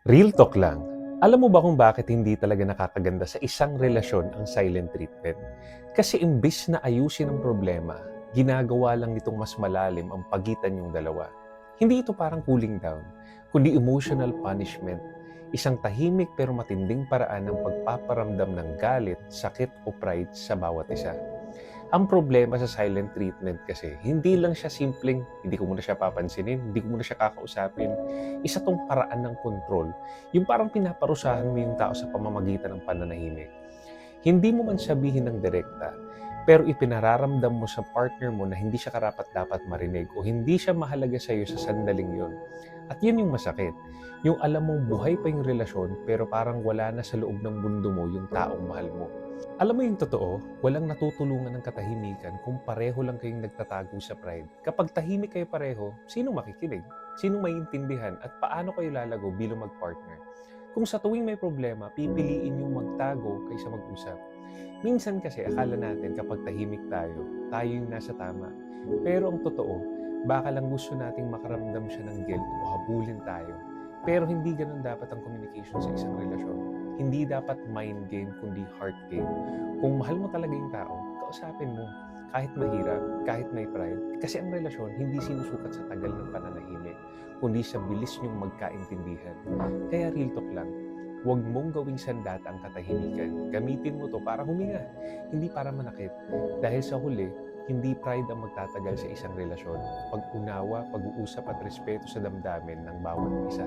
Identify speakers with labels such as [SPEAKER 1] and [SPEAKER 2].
[SPEAKER 1] Real talk lang. Alam mo ba kung bakit hindi talaga nakakaganda sa isang relasyon ang silent treatment? Kasi imbis na ayusin ang problema, ginagawa lang nitong mas malalim ang pagitan yung dalawa. Hindi ito parang cooling down, kundi emotional punishment. Isang tahimik pero matinding paraan ng pagpaparamdam ng galit, sakit o pride sa bawat isa. Ang problema sa silent treatment kasi, hindi lang siya simpleng, hindi ko muna siya papansinin, hindi ko muna siya kakausapin. Isa tong paraan ng kontrol. Yung parang pinaparusahan mo yung tao sa pamamagitan ng pananahimik. Hindi mo man sabihin ng direkta, pero ipinararamdam mo sa partner mo na hindi siya karapat-dapat marinig o hindi siya mahalaga sa iyo sa sandaling yon. At yun yung masakit. Yung alam mong buhay pa yung relasyon pero parang wala na sa loob ng mundo mo yung taong mahal mo. Alam mo yung totoo, walang natutulungan ng katahimikan kung pareho lang kayong nagtatago sa pride. Kapag tahimik kayo pareho, sino makikinig? Sino maiintindihan? At paano kayo lalago bilang mag-partner? Kung sa tuwing may problema, pipiliin yung magtago kaysa mag-usap. Minsan kasi akala natin kapag tahimik tayo, tayo yung nasa tama. Pero ang totoo, baka lang gusto nating makaramdam siya ng guilt o habulin tayo. Pero hindi ganun dapat ang communication sa isang relasyon. Hindi dapat mind game kundi heart game. Kung mahal mo talaga yung tao, kausapin mo. Kahit mahirap, kahit may pride. Kasi ang relasyon hindi sinusukat sa tagal ng pananahimik, kundi sa bilis niyong magkaintindihan. Kaya real talk lang, huwag mong gawing sandata ang katahimikan. Gamitin mo to para huminga, hindi para manakit. Dahil sa huli, hindi pride ang magtatagal sa isang relasyon. Pag-unawa, pag-uusap at respeto sa damdamin ng bawat isa.